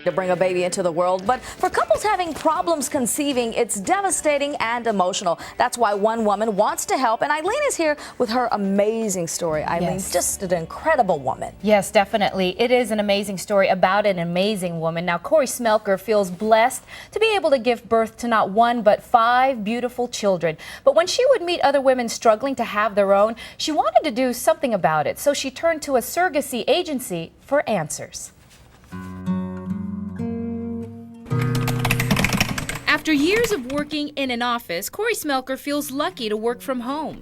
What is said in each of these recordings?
to bring a baby into the world, but for couples having problems conceiving, it's devastating and emotional. That's why one woman wants to help, and Eileen is here with her amazing story. Eileen's just an incredible woman. Yes, definitely. It is an amazing story about an amazing woman. Now, Cori Smelker feels blessed to be able to give birth to not one, but 5 beautiful children. But when she would meet other women struggling to have their own, she wanted to do something about it. So she turned to a surrogacy agency for answers. After years of working in an office, Cori Smelker feels lucky to work from home.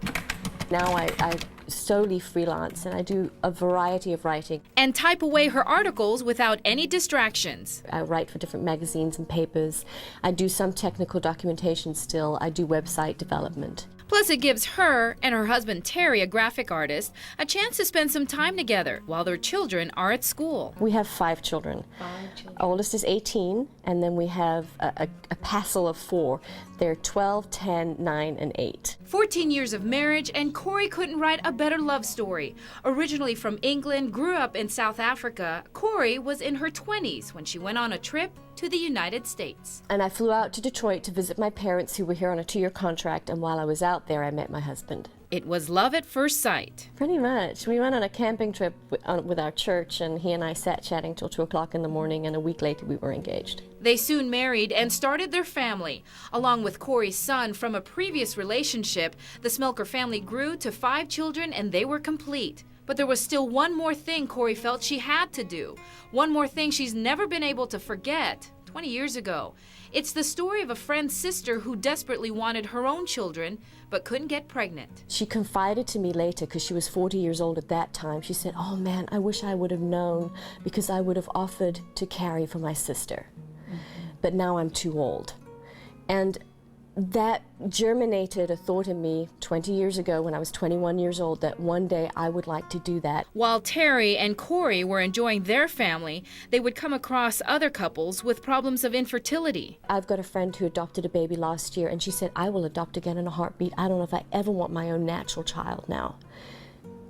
Now I solely freelance and I do a variety of writing. And type away her articles without any distractions. I write for different magazines and papers. I do some technical documentation still. I do website development. Plus, it gives her and her husband, Terry, a graphic artist, a chance to spend some time together while their children are at school. We have 5 children. 5 children. Oldest is 18, and then we have a passel of 4. They're 12, 10, 9, and 8. 14 years of marriage, and Cori couldn't write a better love story. Originally from England, grew up in South Africa, Cori was in her 20s when she went on a trip to the United States. And I flew out to Detroit to visit my parents who were here on a 2-year contract, and while I was out there I met my husband. It was love at first sight. Pretty much. We went on a camping trip with our church, and he and I sat chatting till 2 o'clock in the morning, and a week later we were engaged. They soon married and started their family. Along with Cori's son from a previous relationship, the Smelker family grew to 5 children and they were complete. But there was still one more thing Cori felt she had to do. One more thing she's never been able to forget 20 years ago. It's the story of a friend's sister who desperately wanted her own children but couldn't get pregnant. She confided to me later, because she was 40 years old at that time. She said, "Oh man, I wish I would have known, because I would have offered to carry for my sister. But now I'm too old." And that germinated a thought in me 20 years ago when I was 21 years old that one day I would like to do that. While Terry and Cori were enjoying their family, they would come across other couples with problems of infertility. I've got a friend who adopted a baby last year, and she said, "I will adopt again in a heartbeat. I don't know if I ever want my own natural child now."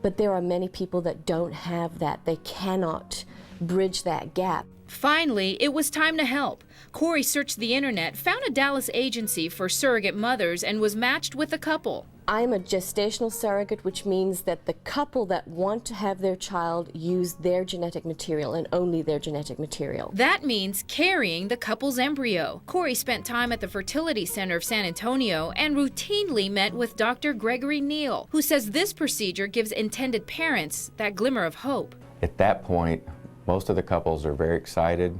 But there are many people that don't have that. They cannot bridge that gap. Finally, it was time to help. Cori searched the internet, found a Dallas agency for surrogate mothers, and was matched with a couple. I'm a gestational surrogate, which means that the couple that want to have their child use their genetic material and only their genetic material. That means carrying the couple's embryo. Cori spent time at the Fertility Center of San Antonio and routinely met with Dr. Gregory Neal, who says this procedure gives intended parents that glimmer of hope. At that point, most of the couples are very excited,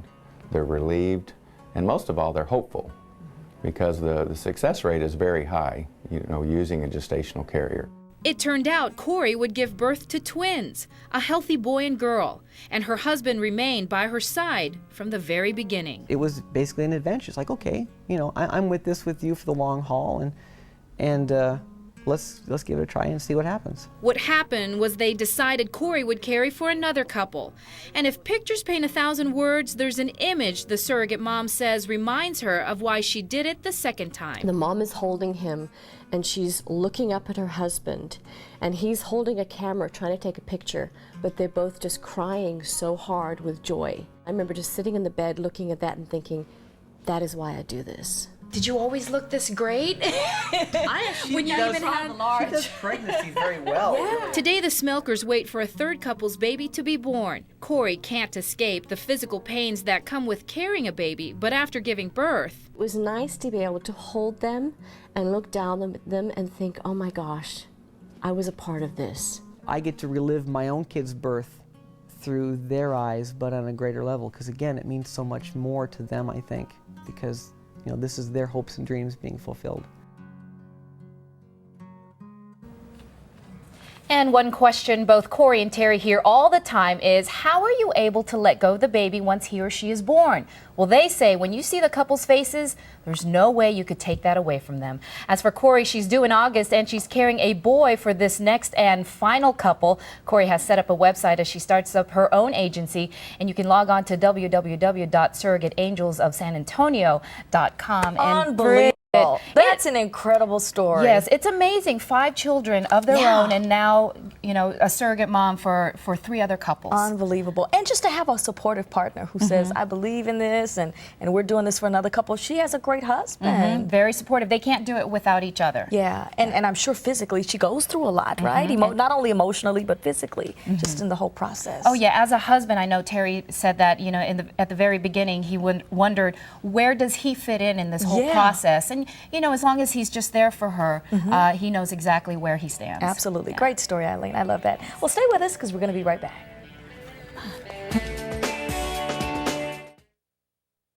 they're relieved, and most of all, they're hopeful, because the success rate is very high, using a gestational carrier. It turned out Cori would give birth to twins, a healthy boy and girl, and her husband remained by her side from the very beginning. It was basically an adventure. It's like, okay, I'm with you for the long haul, and let's give it a try and see what happens. What happened was they decided Cori would carry for another couple. And if pictures paint 1,000 words, there's an image the surrogate mom says reminds her of why she did it the second time. The mom is holding him, and she's looking up at her husband, and he's holding a camera trying to take a picture, but they're both just crying so hard with joy. I remember just sitting in the bed looking at that and thinking, that is why I do this. Did you always look this great? When you even had large. She does pregnancy very well. Yeah. Today, the Smelkers wait for a third couple's baby to be born. Cori can't escape the physical pains that come with carrying a baby, but after giving birth, it was nice to be able to hold them and look down at them and think, oh my gosh, I was a part of this. I get to relive my own kid's birth through their eyes, but on a greater level, because again, it means so much more to them, I think, because this is their hopes and dreams being fulfilled. And one question both Cori and Terry hear all the time is, how are you able to let go of the baby once he or she is born? Well, they say when you see the couple's faces, there's no way you could take that away from them. As for Cori, she's due in August and she's carrying a boy for this next and final couple. Cori has set up a website as she starts up her own agency, and you can log on to www.surrogateangelsof.sanantonio.com. Unbelievable. That's an incredible story. Yes, it's amazing. 5 children of their own, and now you know, a surrogate mom for 3 other couples. Unbelievable. And just to have a supportive partner who says, I believe in this, and we're doing this for another couple. She has a great husband. Very supportive. They can't do it without each other. Yeah, and I'm sure physically she goes through a lot, right? Not only emotionally, but physically, just in the whole process. Oh yeah, as a husband, I know Terry said that, you know, at the very beginning, he wondered, where does he fit in this whole process? And, you know, as long as he's just there for her, he knows exactly where he stands. Absolutely. Great story, Eileen. I love that. Well, stay with us because we're going to be right back.